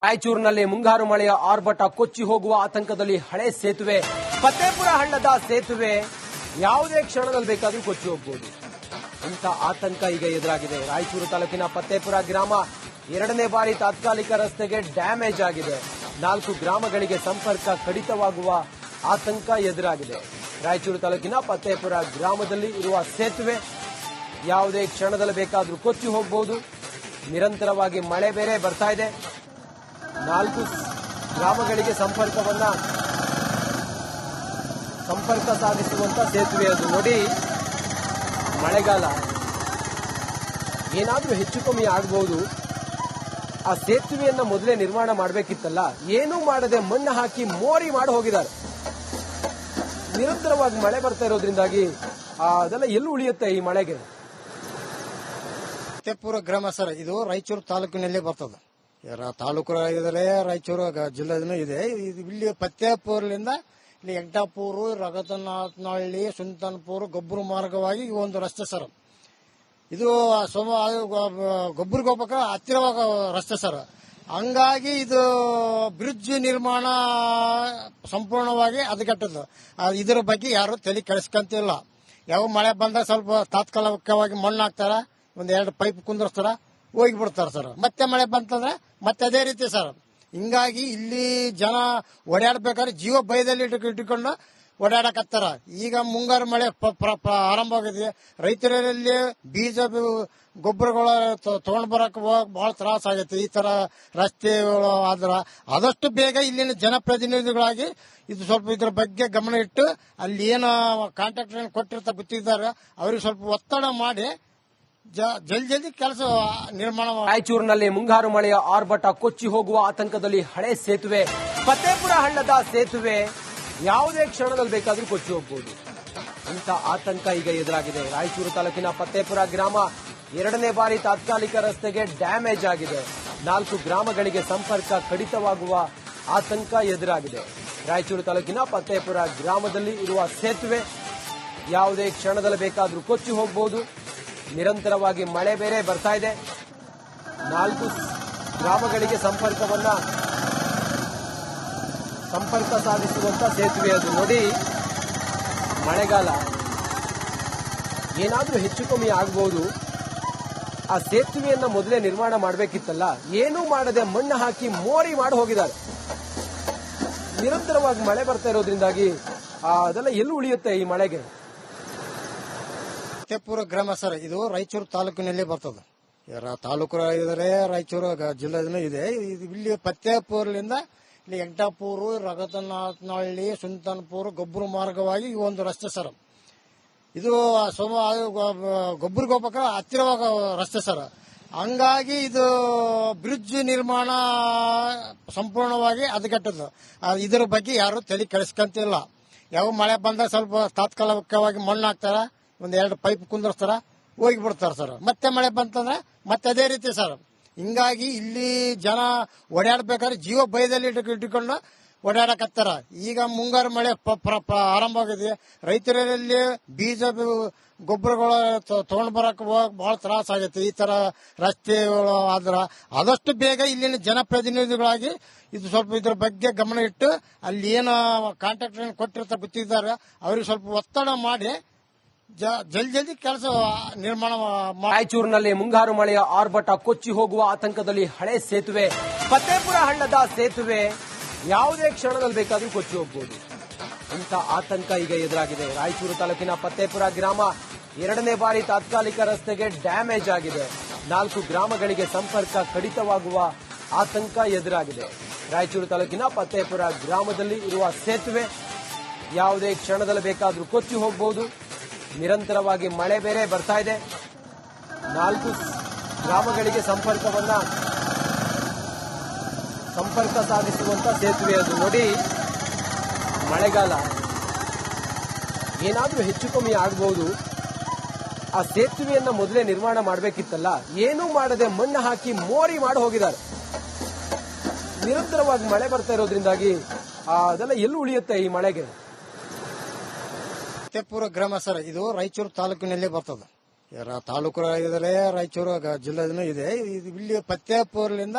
ರಾಯಚೂರಿನಲ್ಲಿ ಮುಂಗಾರು ಮಳೆಯ ಆರ್ಭಟ ಕೊಚ್ಚಿ ಹೋಗುವ ಆತಂಕದಲ್ಲಿ ಹಳೆ ಸೇತುವೆ ಫತೇಪುರ ಹಳ್ಳದ ಸೇತುವೆ ಯಾವುದೇ ಕ್ಷಣದಲ್ಲಿ ಬೇಕಾದರೂ ಕೊಚ್ಚಿ ಹೋಗಬಹುದು. ಇಂಥ ಆತಂಕ ಈಗ ಎದುರಾಗಿದೆ. ರಾಯಚೂರು ತಾಲೂಕಿನ ಫತೇಪುರ ಗ್ರಾಮ ಎರಡನೇ ಬಾರಿ ತಾತ್ಕಾಲಿಕ ರಸ್ತೆಗೆ ಡ್ಯಾಮೇಜ್ ಆಗಿದೆ. 4 ಗ್ರಾಮಗಳಿಗೆ ಸಂಪರ್ಕ ಕಡಿತವಾಗುವ ಆತಂಕ ಎದುರಾಗಿದೆ. ರಾಯಚೂರು ತಾಲೂಕಿನ ಫತೇಪುರ ಗ್ರಾಮದಲ್ಲಿ ಇರುವ ಸೇತುವೆ ಯಾವುದೇ ಕ್ಷಣದಲ್ಲಿ ಬೇಕಾದರೂ ಕೊಚ್ಚಿ ಹೋಗಬಹುದು. ನಿರಂತರವಾಗಿ ಮಳೆ ಬೇರೆ ಬರ್ತಾ ಇದೆ. 4 ಗ್ರಾಮಗಳಿಗೆ ಸಂಪರ್ಕ ಸಾಧಿಸುವಂತ ಸೇತುವೆ ಅದು. ನೋಡಿ, ಮಳೆಗಾಲ ಏನಾದ್ರೂ ಹೆಚ್ಚು ಕಮ್ಮಿ ಆಗಬಹುದು. ಆ ಸೇತುವೆಯನ್ನ ಮೊದಲೇ ನಿರ್ಮಾಣ ಮಾಡಬೇಕಿತ್ತಲ್ಲ, ಏನೂ ಮಾಡದೆ ಮಣ್ಣು ಹಾಕಿ ಮೋರಿ ಮಾಡಿ ಹೋಗಿದ್ದಾರೆ. ನಿರಂತರವಾಗಿ ಮಳೆ ಬರ್ತಾ ಇರೋದ್ರಿಂದಾಗಿ ಅದೆಲ್ಲ ಎಲ್ಲಿ ಉಳಿಯುತ್ತೆ ಈ ಮಳೆಗೆ? ಫತೇಪುರ ಗ್ರಾಮ ಸರ್, ಇದು ರಾಯಚೂರು ತಾಲೂಕಿನಲ್ಲಿ ಬರ್ತದೆ. ತಾಲೂಕು ಇದ್ರೆ ರಾಯಚೂರು ಜಿಲ್ಲೆನೂ ಇದೆ. ಇಲ್ಲಿ ಫತೇಪುರದಿಂದ ಇಲ್ಲಿ ಎಂಟಾಪುರ, ರಗತನಾಥನಹಳ್ಳಿ, ಸುಲ್ತಾನ್ಪುರ, ಗೊಬ್ಬರ ಮಾರ್ಗವಾಗಿ ಒಂದು ರಸ್ತೆ ಸರ್. ಇದು ಗೊಬ್ಬರಿಗೆ ಹೋಗ್ಬೇಕ ಹತ್ತಿರವಾಗ ರಸ್ತೆ ಸರ್. ಹಂಗಾಗಿ ಇದು ಬ್ರಿಡ್ಜ್ ನಿರ್ಮಾಣ ಸಂಪೂರ್ಣವಾಗಿ ಹದಗೆಟ್ಟದ್ದು. ಇದರ ಬಗ್ಗೆ ಯಾರು ತಲೆ ಕೆಡಿಸ್ಕೊಂತಿಲ್ಲ. ಯಾವ ಮಳೆ ಬಂದಾಗ ಸ್ವಲ್ಪ ತಾತ್ಕಾಲಿಕವಾಗಿ ಮಣ್ಣು ಹಾಕ್ತಾರ, ಒಂದೆರಡು ಪೈಪ್ ಕುಂದಿರ್ತಾರ, ಹೋಗಿಬಿಡ್ತಾರ ಸರ್. ಮತ್ತೆ ಮಳೆ ಬಂತಂದ್ರೆ ಮತ್ತೆ ಅದೇ ರೀತಿ ಸರ್. ಹಿಂಗಾಗಿ ಇಲ್ಲಿ ಜನ ಓಡಾಡ್ಬೇಕಾದ್ರೆ ಜೀವ ಭಯದಲ್ಲಿ ಇಟ್ಕೊಂಡು ಓಡಾಡಕತ್ತಾರ. ಈಗ ಮುಂಗಾರು ಮಳೆ ಆರಂಭ ಆಗಿದೆ. ರೈತರಲ್ಲಿ ಬೀಜ ಗೊಬ್ಬರಗಳು ತಗೊಂಡ್ ಬರಕ್ ಬಹಳ ತ್ರಾಸ ಆಗೈತೆ. ಈ ತರ ರಸ್ತೆಗಳು ಆದ್ರ ಆದಷ್ಟು ಬೇಗ ಇಲ್ಲಿನ ಜನಪ್ರತಿನಿಧಿಗಳಾಗಿ ಇದು ಸ್ವಲ್ಪ ಇದ್ರ ಬಗ್ಗೆ ಗಮನ ಇಟ್ಟು ಅಲ್ಲಿ ಏನು ಕಾಂಟ್ರಾಕ್ಟರ್ ಕೊಟ್ಟಿರ್ತ ಗೊತ್ತಿದ್ದಾರೆ ಅವ್ರಿಗೆ ಸ್ವಲ್ಪ ಒತ್ತಡ ಮಾಡಿ ಜಲ್ದಿ ಕೆಲಸ ನಿರ್ಮಾಣ. ರಾಯಚೂರಿನಲ್ಲಿ ಮುಂಗಾರು ಮಳೆಯ ಆರ್ಭಟ ಕೊಚ್ಚಿ ಹೋಗುವ ಆತಂಕದಲ್ಲಿ ಹಳೆ ಸೇತುವೆ ಫತೇಪುರ ಹಳ್ಳದ ಸೇತುವೆ ಯಾವುದೇ ಕ್ಷಣದಲ್ಲಿ ಬೇಕಾದರೂ ಕೊಚ್ಚಿ ಹೋಗಬಹುದು. ಇಂಥ ಆತಂಕ ಈಗ ಎದುರಾಗಿದೆ. ರಾಯಚೂರು ತಾಲೂಕಿನ ಫತೇಪುರ ಗ್ರಾಮ ಎರಡನೇ ಬಾರಿ ತಾತ್ಕಾಲಿಕ ರಸ್ತೆಗೆ ಡ್ಯಾಮೇಜ್ ಆಗಿದೆ. 4 ಗ್ರಾಮಗಳಿಗೆ ಸಂಪರ್ಕ ಕಡಿತವಾಗುವ ಆತಂಕ ಎದುರಾಗಿದೆ. ರಾಯಚೂರು ತಾಲೂಕಿನ ಫತೇಪುರ ಗ್ರಾಮದಲ್ಲಿ ಇರುವ ಸೇತುವೆ ಯಾವುದೇ ಕ್ಷಣದಲ್ಲಿ ಬೇಕಾದರೂ ಕೊಚ್ಚಿ ಹೋಗಬಹುದು. ನಿರಂತರವಾಗಿ ಮಳೆ ಬೇರೆ ಬರ್ತಾ ಇದೆ. 4 ಗ್ರಾಮಗಳಿಗೆ ಸಂಪರ್ಕ ಸಾಧಿಸುವಂತ ಸೇತುವೆ ಅದು. ನೋಡಿ, ಮಳೆಗಾಲ ಏನಾದ್ರೂ ಹೆಚ್ಚು ಕಮ್ಮಿ ಆಗಬಹುದು. ಆ ಸೇತುವೆಯನ್ನ ಮೊದಲೇ ನಿರ್ಮಾಣ ಮಾಡಬೇಕಿತ್ತಲ್ಲ, ಏನೂ ಮಾಡದೆ ಮಣ್ಣು ಹಾಕಿ ಮೋರಿ ಮಾಡಿ ಹೋಗಿದ್ದಾರೆ. ನಿರಂತರವಾಗಿ ಮಳೆ ಬರ್ತಾ ಇರೋದ್ರಿಂದಾಗಿ ಅದೆಲ್ಲ ಎಲ್ಲಿ ಉಳಿಯುತ್ತೆ ಈ ಮಳೆಗೆ? ಫತೇಪುರ ಗ್ರಾಮ ಸರ್, ಇದು ರಾಯಚೂರು ತಾಲೂಕಿನಲ್ಲಿ ಬರ್ತದೆ. ತಾಲೂಕು ಇದ್ರೆ ರಾಯಚೂರು ಜಿಲ್ಲೆನೂ ಇದೆ. ಇಲ್ಲಿ ಫತೇಪುರದಿಂದ ಇಲ್ಲಿ ಎಂಟಾಪುರ, ರಗತನಾಥನಹಳ್ಳಿ, ಸುಲ್ತಾನ್ಪುರ, ಗೊಬ್ಬರ ಮಾರ್ಗವಾಗಿ ಒಂದು ರಸ್ತೆ ಸರ್. ಇದು ಗೊಬ್ಬರಿಗೆ ಹೋಗ್ಬೇಕ ಹತ್ತಿರವಾಗ ರಸ್ತೆ ಸರ್. ಹಂಗಾಗಿ ಇದು ಬ್ರಿಡ್ಜ್ ನಿರ್ಮಾಣ ಸಂಪೂರ್ಣವಾಗಿ ಹದಗೆಟ್ಟದ್ದು. ಇದರ ಬಗ್ಗೆ ಯಾರು ತಲೆ ಕೆಡಿಸ್ಕೊಂತಿಲ್ಲ. ಯಾವ ಮಳೆ ಬಂದಾಗ ಸ್ವಲ್ಪ ತಾತ್ಕಾಲಿಕವಾಗಿ ಮಣ್ಣು ಹಾಕ್ತಾರ, ಒಂದೆರಡು ಪೈಪ್ ಕುಂದಿರ್ತಾರ, ಹೋಗಿಬಿಡ್ತಾರ ಸರ್. ಮತ್ತೆ ಮಳೆ ಬಂತಂದ್ರೆ ಮತ್ತೆ ಅದೇ ರೀತಿ ಸರ್. ಹಿಂಗಾಗಿ ಇಲ್ಲಿ ಜನ ಓಡಾಡ್ಬೇಕಾದ್ರೆ ಜೀವ ಭಯದಲ್ಲಿ ಇಟ್ಕೊಂಡು ಓಡಾಡಕತ್ತಾರ. ಈಗ ಮುಂಗಾರು ಮಳೆ ಆರಂಭ ಆಗಿದೆ. ರೈತರಲ್ಲಿ ಬೀಜ ಗೊಬ್ಬರಗಳು ತಗೊಂಡ್ ಬರಕ್ ಬಹಳ ತ್ರಾಸ ಆಗೈತೆ. ಈ ತರ ರಸ್ತೆಗಳು ಆದ್ರ ಆದಷ್ಟು ಬೇಗ ಇಲ್ಲಿನ ಜನಪ್ರತಿನಿಧಿಗಳಾಗಿ ಇದು ಸ್ವಲ್ಪ ಇದ್ರ ಬಗ್ಗೆ ಗಮನ ಇಟ್ಟು ಅಲ್ಲಿ ಏನು ಕಾಂಟ್ರಾಕ್ಟರ್ ಕೊಟ್ಟಿರ್ತ ಗೊತ್ತಿದ್ದಾರೆ ಅವ್ರಿಗೆ ಸ್ವಲ್ಪ ಒತ್ತಡ ಮಾಡಿ ಜಲ್ದಿ ಕೆಲಸ ನಿರ್ಮಾಣ. ರಾಯಚೂರಿನಲ್ಲಿ ಮುಂಗಾರು ಮಳೆಯ ಆರ್ಭಟ ಕೊಚ್ಚಿ ಹೋಗುವ ಆತಂಕದಲ್ಲಿ ಹಳೆ ಸೇತುವೆ ಫತೇಪುರ ಹಳ್ಳದ ಸೇತುವೆ ಯಾವುದೇ ಕ್ಷಣದಲ್ಲಿ ಬೇಕಾದರೂ ಕೊಚ್ಚಿ ಹೋಗಬಹುದು. ಇಂಥ ಆತಂಕ ಈಗ ಎದುರಾಗಿದೆ. ರಾಯಚೂರು ತಾಲೂಕಿನ ಫತೇಪುರ ಗ್ರಾಮ ಎರಡನೇ ಬಾರಿ ತಾತ್ಕಾಲಿಕ ರಸ್ತೆಗೆ ಡ್ಯಾಮೇಜ್ ಆಗಿದೆ. 4 ಗ್ರಾಮಗಳಿಗೆ ಸಂಪರ್ಕ ಕಡಿತವಾಗುವ ಆತಂಕ ಎದುರಾಗಿದೆ. ರಾಯಚೂರು ತಾಲೂಕಿನ ಫತೇಪುರ ಗ್ರಾಮದಲ್ಲಿ ಇರುವ ಸೇತುವೆ ಯಾವುದೇ ಕ್ಷಣದಲ್ಲಿ ಬೇಕಾದರೂ ಕೊಚ್ಚಿ ಹೋಗಬಹುದು. ನಿರಂತರವಾಗಿ ಮಳೆ ಬೇರೆ ಬರ್ತಾ ಇದೆ. 4 ಗ್ರಾಮಗಳಿಗೆ ಸಂಪರ್ಕ ಸಾಧಿಸುವಂತ ಸೇತುವೆ ಅದು. ನೋಡಿ, ಮಳೆಗಾಲ ಏನಾದ್ರೂ ಹೆಚ್ಚು ಕಮ್ಮಿ ಆಗಬಹುದು. ಆ ಸೇತುವೆಯನ್ನ ಮೊದಲೇ ನಿರ್ಮಾಣ ಮಾಡಬೇಕಿತ್ತಲ್ಲ, ಏನೂ ಮಾಡದೆ ಮಣ್ಣು ಹಾಕಿ ಮೋರಿ ಮಾಡಿ ಹೋಗಿದ್ದಾರೆ. ನಿರಂತರವಾಗಿ ಮಳೆ ಬರ್ತಾ ಇರೋದ್ರಿಂದಾಗಿ ಅದೆಲ್ಲ ಎಲ್ಲಿ ಉಳಿಯುತ್ತೆ ಈ ಮಳೆಗೆ? ಫತೇಪುರ ಗ್ರಾಮ ಸರ್, ಇದು ರಾಯಚೂರು ತಾಲೂಕಿನಲ್ಲಿ ಬರ್ತದೆ. ತಾಲೂಕು ಇದ್ರೆ ರಾಯಚೂರು ಜಿಲ್ಲೆನೂ ಇದೆ. ಇಲ್ಲಿ ಫತೇಪುರದಿಂದ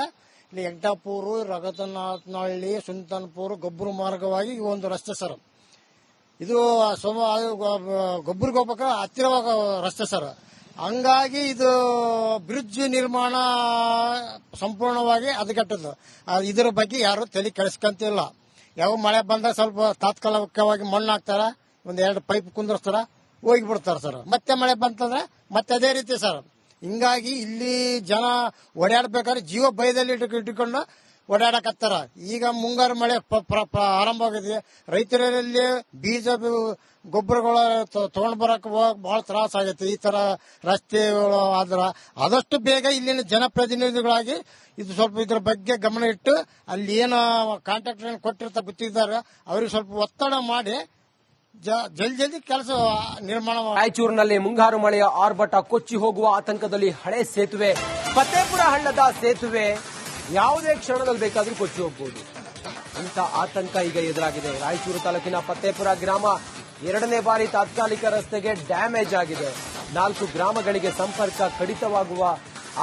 ಇಲ್ಲಿ ವೆಂಕಟಾಪುರ ರಗತನಾಥನಹಳ್ಳಿ ಸುಂತನಪುರ ಗೊಬ್ಬರ ಮಾರ್ಗವಾಗಿ ಈ ಒಂದು ರಸ್ತೆ ಸರ್. ಇದು ಗೊಬ್ಬರಿಗೆ ಹೋಗ್ಬೇಕ ಹತ್ತಿರವಾಗ ರಸ್ತೆ ಸರ್. ಹಂಗಾಗಿ ಇದು ಬ್ರಿಡ್ಜ್ ನಿರ್ಮಾಣ ಸಂಪೂರ್ಣವಾಗಿ ಹದಗೆಟ್ಟದ್ದು. ಇದರ ಬಗ್ಗೆ ಯಾರು ತಲೆ ಕೆಡಿಸ್ಕೊಂತಿಲ್ಲ. ಯಾವ ಮಳೆ ಬಂದಾಗ ಸ್ವಲ್ಪ ತಾತ್ಕಾಲಿಕವಾಗಿ ಮಣ್ಣು ಹಾಕ್ತಾರ, ಒಂದೆರಡು ಪೈಪ್ ಕುಂದಿರ್ಸ್ತಾರ, ಹೋಗಿ ಬಿಡ್ತಾರ ಸರ್. ಮತ್ತೆ ಮಳೆ ಬಂತಂದ್ರೆ ಮತ್ತೆ ಅದೇ ರೀತಿ ಸರ್. ಹಿಂಗಾಗಿ ಇಲ್ಲಿ ಜನ ಓಡಾಡ್ಬೇಕಾದ್ರೆ ಜೀವ ಭಯದಲ್ಲಿ ಇಟ್ಕೊಂಡು ಓಡಾಡಕತ್ತಾರ. ಈಗ ಮುಂಗಾರು ಮಳೆ ಆರಂಭ ಆಗಿದೆ. ರೈತರಲ್ಲಿ ಬೀಜ ಗೊಬ್ಬರಗಳು ತಗೊಂಡ್ ಬರಕ್ ಬಹಳ ತ್ರಾಸ ಆಗೈತೆ. ಈ ತರ ರಸ್ತೆಗಳು ಆದ್ರ ಆದಷ್ಟು ಬೇಗ ಇಲ್ಲಿನ ಜನಪ್ರತಿನಿಧಿಗಳಾಗಿ ಇದು ಸ್ವಲ್ಪ ಇದ್ರ ಬಗ್ಗೆ ಗಮನ ಇಟ್ಟು ಅಲ್ಲಿ ಏನು ಕಾಂಟ್ರಾಕ್ಟರ್ ಕೊಟ್ಟಿರ್ತ ಗೊತ್ತಿದ್ದಾರೆ ಅವ್ರಿಗೆ ಸ್ವಲ್ಪ ಒತ್ತಡ ಮಾಡಿ ಜಲ್ದಿ ಕೆಲಸ ನಿರ್ಮಾಣ. ರಾಯಚೂರಿನಲ್ಲಿ ಮುಂಗಾರು ಮಳೆಯ ಆರ್ಭಟ ಕೊಚ್ಚಿ ಹೋಗುವ ಆತಂಕದಲ್ಲಿ ಹಳೆ ಸೇತುವೆ ಫತೇಪುರ ಹಳ್ಳದ ಸೇತುವೆ ಯಾವುದೇ ಕ್ಷಣದಲ್ಲಿ ಬೇಕಾದ್ರೂ ಕೊಚ್ಚಿ ಹೋಗಬಹುದು. ಇಂಥ ಆತಂಕ ಈಗ ಎದುರಾಗಿದೆ. ರಾಯಚೂರು ತಾಲೂಕಿನ ಫತೇಪುರ ಗ್ರಾಮ ಎರಡನೇ ಬಾರಿ ತಾತ್ಕಾಲಿಕ ರಸ್ತೆಗೆ ಡ್ಯಾಮೇಜ್ ಆಗಿದೆ. 4 ಗ್ರಾಮಗಳಿಗೆ ಸಂಪರ್ಕ ಕಡಿತವಾಗುವ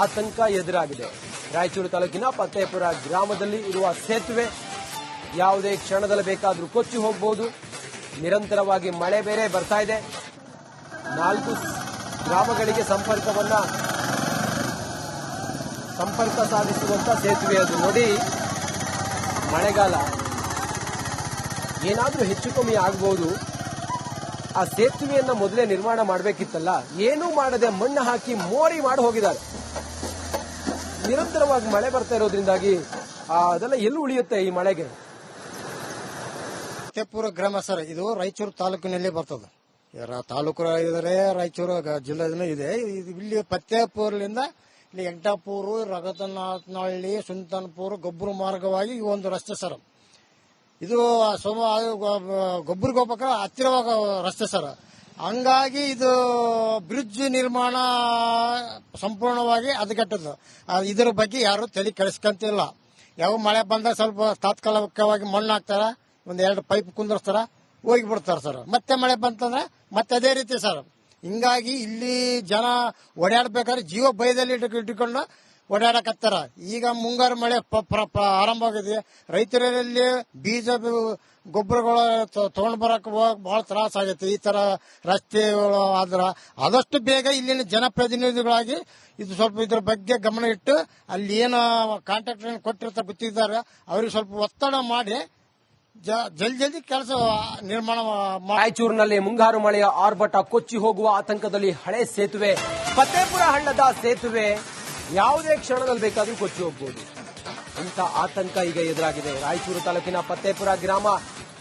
ಆತಂಕ ಎದುರಾಗಿದೆ. ರಾಯಚೂರು ತಾಲೂಕಿನ ಫತೇಪುರ ಗ್ರಾಮದಲ್ಲಿ ಇರುವ ಸೇತುವೆ ಯಾವುದೇ ಕ್ಷಣದಲ್ಲಿ ಬೇಕಾದ್ರೂ ಕೊಚ್ಚಿ ಹೋಗಬಹುದು. ನಿರಂತರವಾಗಿ ಮಳೆ ಬೇರೆ ಬರ್ತಾ ಇದೆ. 4 ಗ್ರಾಮಗಳಿಗೆ ಸಂಪರ್ಕ ಸಾಧಿಸುವಂತ ಸೇತುವೆ ಅದು. ನೋಡಿ, ಮಳೆಗಾಲ ಏನಾದ್ರೂ ಹೆಚ್ಚು ಕಮ್ಮಿ ಆಗಬಹುದು. ಆ ಸೇತುವೆಯನ್ನ ಮೊದಲೇ ನಿರ್ಮಾಣ ಮಾಡಬೇಕಿತ್ತಲ್ಲ, ಏನೂ ಮಾಡದೆ ಮಣ್ಣು ಹಾಕಿ ಮೋರಿ ಮಾಡಿ ಹೋಗಿದ್ದಾರೆ. ನಿರಂತರವಾಗಿ ಮಳೆ ಬರ್ತಾ ಇರೋದ್ರಿಂದಾಗಿ ಅದೆಲ್ಲ ಎಲ್ಲಿ ಉಳಿಯುತ್ತೆ ಈ ಮಳೆಗೆ? ಫತೇಪುರ ಗ್ರಾಮ ಸರ್, ಇದು ರಾಯಚೂರು ತಾಲೂಕಿನಲ್ಲಿ ಬರ್ತದೆ. ತಾಲೂಕು ಇದ್ದಾರೆ, ರಾಯಚೂರು ಜಿಲ್ಲೆ ಇದೆ. ಇಲ್ಲಿ ಫತೇಪುರದಿಂದ ಇಲ್ಲಿ ವೆಂಕಟಾಪುರ ರಗತನಾಥನಹಳ್ಳಿ ಸುಂತನಪುರ ಗೊಬ್ಬರ ಮಾರ್ಗವಾಗಿ ಈ ಒಂದು ರಸ್ತೆ ಸರ್. ಇದು ಗೊಬ್ಬರಿಗೆ ಹೋಗ್ಬೇಕ ಹತ್ತಿರವಾಗ ರಸ್ತೆ ಸರ್. ಹಂಗಾಗಿ ಇದು ಬ್ರಿಡ್ಜ್ ನಿರ್ಮಾಣ ಸಂಪೂರ್ಣವಾಗಿ ಹದಗೆಟ್ಟದ್ದು. ಇದರ ಬಗ್ಗೆ ಯಾರು ತಲೆ ಕೆಡಿಸ್ಕೊಂತಿಲ್ಲ. ಯಾವ ಮಳೆ ಬಂದಾಗ ಸ್ವಲ್ಪ ತಾತ್ಕಾಲಿಕವಾಗಿ ಮಣ್ಣು ಹಾಕ್ತಾರ, ಒಂದೆರಡು ಪೈಪ್ ಕುಂದಿರ್ಸ್ತಾರ, ಹೋಗಿ ಬಿಡ್ತಾರ ಸರ್. ಮತ್ತೆ ಮಳೆ ಬಂತಂದ್ರೆ ಮತ್ತೆ ಅದೇ ರೀತಿ ಸರ್. ಹಿಂಗಾಗಿ ಇಲ್ಲಿ ಜನ ಓಡಾಡ್ಬೇಕಾದ್ರೆ ಜೀವ ಭಯದಲ್ಲಿ ಇಟ್ಕೊಂಡು ಓಡಾಡಕತ್ತಾರ. ಈಗ ಮುಂಗಾರು ಮಳೆ ಆರಂಭ ಆಗಿದೆ. ರೈತರಲ್ಲಿ ಬೀಜ ಗೊಬ್ಬರಗಳು ತಗೊಂಡ್ ಬರಕ್ ಬಹಳ ತ್ರಾಸ ಆಗೈತೆ. ಈ ತರ ರಸ್ತೆಗಳು ಆದ್ರ ಆದಷ್ಟು ಬೇಗ ಇಲ್ಲಿನ ಜನಪ್ರತಿನಿಧಿಗಳಾಗಿ ಇದು ಸ್ವಲ್ಪ ಇದ್ರ ಬಗ್ಗೆ ಗಮನ ಇಟ್ಟು ಅಲ್ಲಿ ಏನು ಕಾಂಟ್ರಾಕ್ಟರ್ ಕೊಟ್ಟಿರ್ತ ಗೊತ್ತಿದ್ದಾರೆ ಅವ್ರಿಗೆ ಸ್ವಲ್ಪ ಒತ್ತಡ ಮಾಡಿ ಜಲ್ದಿ ಕೆಲಸ ನಿರ್ಮಾಣ. ರಾಯಚೂರಿನಲ್ಲಿ ಮುಂಗಾರು ಮಳೆಯ ಆರ್ಭಟ ಕೊಚ್ಚಿ ಹೋಗುವ ಆತಂಕದಲ್ಲಿ ಹಳೆ ಸೇತುವೆ ಫತೇಪುರ ಹಳ್ಳದ ಸೇತುವೆ ಯಾವುದೇ ಕ್ಷಣದಲ್ಲಿ ಬೇಕಾದ್ರೂ ಕೊಚ್ಚಿ ಹೋಗಬಹುದು. ಇಂಥ ಆತಂಕ ಈಗ ಎದುರಾಗಿದೆ. ರಾಯಚೂರು ತಾಲೂಕಿನ ಫತೇಪುರ ಗ್ರಾಮ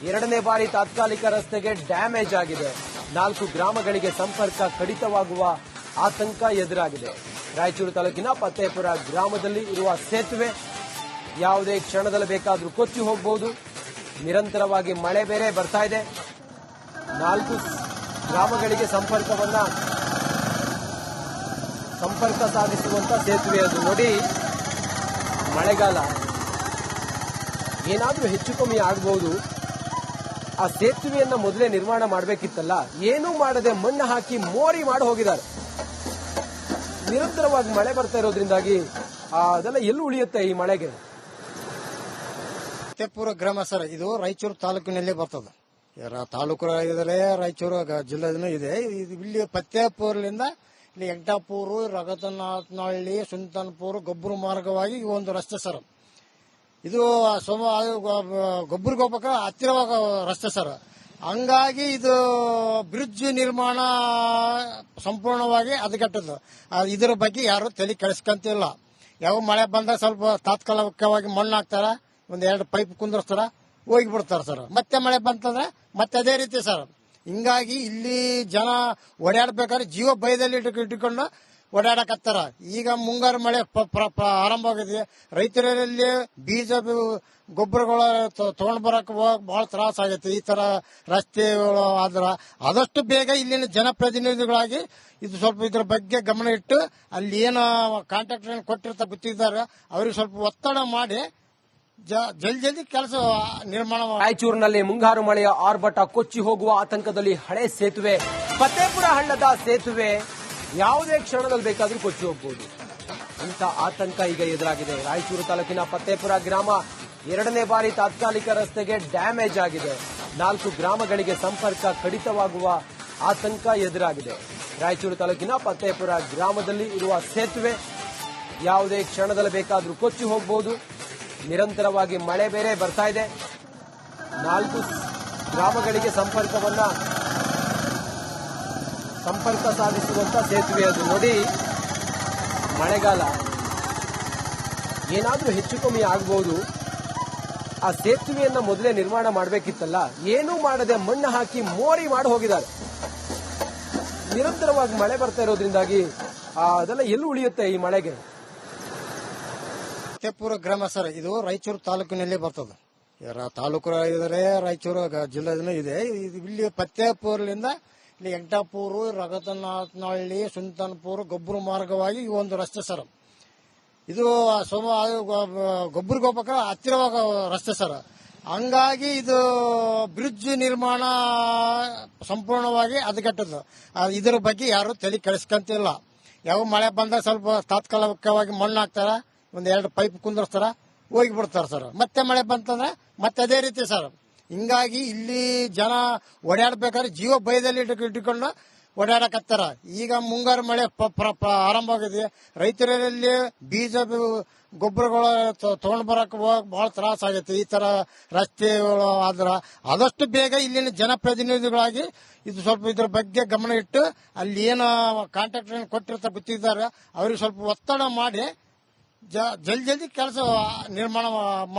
ಎರಡನೇ ಬಾರಿ ತಾತ್ಕಾಲಿಕ ರಸ್ತೆಗೆ ಡ್ಯಾಮೇಜ್ ಆಗಿದೆ. 4 ಗ್ರಾಮಗಳಿಗೆ ಸಂಪರ್ಕ ಕಡಿತವಾಗುವ ಆತಂಕ ಎದುರಾಗಿದೆ. ರಾಯಚೂರು ತಾಲೂಕಿನ ಫತೇಪುರ ಗ್ರಾಮದಲ್ಲಿ ಇರುವ ಸೇತುವೆ ಯಾವುದೇ ಕ್ಷಣದಲ್ಲಿ ಬೇಕಾದ್ರೂ ಕೊಚ್ಚಿ ಹೋಗಬಹುದು. ನಿರಂತರವಾಗಿ ಮಳೆ ಬೇರೆ ಬರ್ತಾ ಇದೆ. 4 ಗ್ರಾಮಗಳಿಗೆ ಸಂಪರ್ಕ ಸಾಧಿಸುವಂತ ಸೇತುವೆ ಅದು. ನೋಡಿ, ಮಳೆಗಾಲ ಏನಾದ್ರೂ ಹೆಚ್ಚು ಕಮ್ಮಿ ಆಗಬಹುದು. ಆ ಸೇತುವೆಯನ್ನ ಮೊದಲೇ ನಿರ್ಮಾಣ ಮಾಡಬೇಕಿತ್ತಲ್ಲ, ಏನೂ ಮಾಡದೆ ಮಣ್ಣು ಹಾಕಿ ಮೋರಿ ಮಾಡಿ ಹೋಗಿದ್ದಾರೆ. ನಿರಂತರವಾಗಿ ಮಳೆ ಬರ್ತಾ ಇರೋದ್ರಿಂದಾಗಿ ಅದೆಲ್ಲ ಎಲ್ಲಿ ಉಳಿಯುತ್ತೆ ಈ ಮಳೆಗೆ? ಫತೇಪುರ ಗ್ರಾಮ ಸರ್, ಇದು ರಾಯಚೂರು ತಾಲೂಕಿನಲ್ಲಿ ಬರ್ತದೆ. ತಾಲೂಕು ಇದ್ದಾರೆ, ರಾಯಚೂರು ಜಿಲ್ಲೆ ಇದೆ. ಇಲ್ಲಿ ಫತೇಪುರದಿಂದ ಇಲ್ಲಿ ವೆಂಕಟಾಪುರ ರಗತನಾಥನಹಳ್ಳಿ ಸುಂತನಪುರ ಗೊಬ್ಬರ ಮಾರ್ಗವಾಗಿ ಈ ಒಂದು ರಸ್ತೆ ಸರ್. ಇದು ಗೊಬ್ಬರಿಗೆ ಹೋಗ್ಬೇಕ ಹತ್ತಿರವಾಗ ರಸ್ತೆ ಸರ್. ಹಂಗಾಗಿ ಇದು ಬ್ರಿಡ್ಜ್ ನಿರ್ಮಾಣ ಸಂಪೂರ್ಣವಾಗಿ ಹದಗೆಟ್ಟದ್ದು. ಇದರ ಬಗ್ಗೆ ಯಾರು ತಲೆ ಕೆಡಿಸ್ಕೊಂತಿಲ್ಲ. ಯಾವ ಮಳೆ ಬಂದಾಗ ಸ್ವಲ್ಪ ತಾತ್ಕಾಲಿಕವಾಗಿ ಮಣ್ಣು ಹಾಕ್ತಾರ, ಒಂದೆರಡು ಪೈಪ್ ಕುಂದಿರ್ಸ್ತಾರ, ಹೋಗಿ ಬಿಡ್ತಾರ ಸರ್. ಮತ್ತೆ ಮಳೆ ಬಂತಂದ್ರೆ ಮತ್ತೆ ಅದೇ ರೀತಿ ಸರ್. ಹಿಂಗಾಗಿ ಇಲ್ಲಿ ಜನ ಓಡಾಡ್ಬೇಕಾದ್ರೆ ಜೀವ ಭಯದಲ್ಲಿ ಇಟ್ಕೊಂಡು ಓಡಾಡಕತ್ತಾರ. ಈಗ ಮುಂಗಾರು ಮಳೆ ಆರಂಭ ಆಗಿದೆ. ರೈತರಲ್ಲಿ ಬೀಜ ಗೊಬ್ಬರಗಳು ತಗೊಂಡ್ ಬರಕ್ ಬಹಳ ತ್ರಾಸ ಆಗೈತೆ. ಈ ತರ ರಸ್ತೆಗಳು ಆದ್ರ ಆದಷ್ಟು ಬೇಗ ಇಲ್ಲಿನ ಜನಪ್ರತಿನಿಧಿಗಳಾಗಿ ಇದು ಸ್ವಲ್ಪ ಇದ್ರ ಬಗ್ಗೆ ಗಮನ ಇಟ್ಟು ಅಲ್ಲಿ ಏನು ಕಾಂಟ್ರಾಕ್ಟರ್ ಕೊಟ್ಟಿರ್ತ ಗೊತ್ತಿದ್ದಾರೆ ಅವ್ರಿಗೆ ಸ್ವಲ್ಪ ಒತ್ತಡ ಮಾಡಿ ಜಲ್ದಿ ಕೆಲಸ ನಿರ್ಮಾಣ. ರಾಯಚೂರಿನಲ್ಲಿ ಮುಂಗಾರು ಮಳೆಯ ಆರ್ಭಟ ಕೊಚ್ಚಿ ಹೋಗುವ ಆತಂಕದಲ್ಲಿ ಹಳೆ ಸೇತುವೆ ಫತೇಪುರ ಹಳ್ಳದ ಸೇತುವೆ ಯಾವುದೇ ಕ್ಷಣದಲ್ಲಿ ಬೇಕಾದ್ರೂ ಕೊಚ್ಚಿ ಹೋಗಬಹುದು. ಇಂಥ ಆತಂಕ ಈಗ ಎದುರಾಗಿದೆ. ರಾಯಚೂರು ತಾಲೂಕಿನ ಫತ್ತೇಪುರ ಗ್ರಾಮ 2ನೇ ಬಾರಿ ತಾತ್ಕಾಲಿಕ ರಸ್ತೆಗೆ ಡ್ಯಾಮೇಜ್ ಆಗಿದೆ. 4 ಗ್ರಾಮಗಳಿಗೆ ಸಂಪರ್ಕ ಕಡಿತವಾಗುವ ಆತಂಕ ಎದುರಾಗಿದೆ. ರಾಯಚೂರು ತಾಲೂಕಿನ ಫತ್ತೇಪುರ ಗ್ರಾಮದಲ್ಲಿ ಇರುವ ಸೇತುವೆ ಯಾವುದೇ ಕ್ಷಣದಲ್ಲಿ ಬೇಕಾದರೂ ಕೊಚ್ಚಿ ಹೋಗಬಹುದು. ನಿರಂತರವಾಗಿ ಮಳೆ ಬೇರೆ ಬರ್ತಾ ಇದೆ. 4 ಗ್ರಾಮಗಳಿಗೆ ಸಂಪರ್ಕ ಸಾಧಿಸುವಂತ ಸೇತುವೆ ಅದು. ನೋಡಿ, ಮಳೆಗಾಲ ಏನಾದರೂ ಹೆಚ್ಚು ಕಮ್ಮಿ ಆಗಬಹುದು. ಆ ಸೇತುವೆಯನ್ನ ಮೊದಲೇ ನಿರ್ಮಾಣ ಮಾಡಬೇಕಿತ್ತಲ್ಲ, ಏನೂ ಮಾಡದೆ ಮಣ್ಣು ಹಾಕಿ ಮೋರಿ ಮಾಡಿ ಹೋಗಿದ್ದಾರೆ. ನಿರಂತರವಾಗಿ ಮಳೆ ಬರ್ತಾ ಇರೋದ್ರಿಂದಾಗಿ ಅದೆಲ್ಲ ಎಲ್ಲಿ ಉಳಿಯುತ್ತೆ ಈ ಮಳೆಗೆ? ಫತ್ತೇಪುರ ಗ್ರಾಮ ಸರ್, ಇದು ರಾಯಚೂರು ತಾಲೂಕಿನಲ್ಲಿ ಬರ್ತದೆ. ತಾಲೂಕು ಇದ್ರೆ ರಾಯಚೂರು ಜಿಲ್ಲೆ ಇದೆ. ಇಲ್ಲಿ ಫತ್ತೇಪುರದಿಂದ ಇಲ್ಲಿ ಎಂಟಾಪುರ, ರಗತನಾಥನಹಳ್ಳಿ, ಸುಲ್ತಾನ್ಪುರ, ಗೊಬ್ಬರ ಮಾರ್ಗವಾಗಿ ಈ ಒಂದು ರಸ್ತೆ ಸರ್. ಇದು ಗೊಬ್ಬರಿಗೆ ಹೋಗ್ಬೇಕಾದ್ರೆ ಹತ್ತಿರವಾಗ ರಸ್ತೆ ಸರ್. ಹಂಗಾಗಿ ಇದು ಬ್ರಿಡ್ಜ್ ನಿರ್ಮಾಣ ಸಂಪೂರ್ಣವಾಗಿ ಹದಗೆಟ್ಟದ್ದು. ಇದರ ಬಗ್ಗೆ ಯಾರು ತಲೆ ಕೆಡಿಸ್ಕೊಂತಿಲ್ಲ. ಯಾವ ಮಳೆ ಬಂದಾಗ ಸ್ವಲ್ಪ ತಾತ್ಕಾಲಿಕವಾಗಿ ಮಣ್ಣು ಹಾಕ್ತಾರ, ಒಂದ್ 2 ಪೈಪ್ ಕುಂದರ್ಸ್ತಾರ, ಹೋಗಿ ಬಿಡ್ತಾರ ಸರ್. ಮತ್ತೆ ಮಳೆ ಬಂತಂದ್ರೆ ಮತ್ತೆ ಅದೇ ರೀತಿ ಸರ್. ಹಿಂಗಾಗಿ ಇಲ್ಲಿ ಜನ ಓಡಾಡ್ಬೇಕಾದ್ರೆ ಜೀವ ಭಯದಲ್ಲಿ ಇಟ್ಟುಕೊಂಡು ಓಡಾಡಕತ್ತಾರ. ಈಗ ಮುಂಗಾರು ಮಳೆ ಆರಂಭ ಆಗಿದೆ. ರೈತರಲ್ಲಿ ಬೀಜ ಗೊಬ್ಬರಗಳು ತಗೊಂಡ್ ಬರಕ್ ಬಹಳ ತ್ರಾಸ ಆಗೈತೆ. ಈ ತರ ರಸ್ತೆಗಳು ಆದ್ರ ಆದಷ್ಟು ಬೇಗ ಇಲ್ಲಿನ ಜನಪ್ರತಿನಿಧಿಗಳಾಗಿ ಇದು ಸ್ವಲ್ಪ ಇದ್ರ ಬಗ್ಗೆ ಗಮನ ಇಟ್ಟು ಅಲ್ಲಿ ಏನು ಕಾಂಟ್ರಾಕ್ಟರ್ ಕೊಟ್ಟಿರ್ತಾರೆ ಗೊತ್ತಿದ್ದಾರೆ, ಅವ್ರಿಗೆ ಸ್ವಲ್ಪ ಒತ್ತಡ ಮಾಡಿ ಜಲ್ದಿ ಕೆಲಸ ನಿರ್ಮಾಣ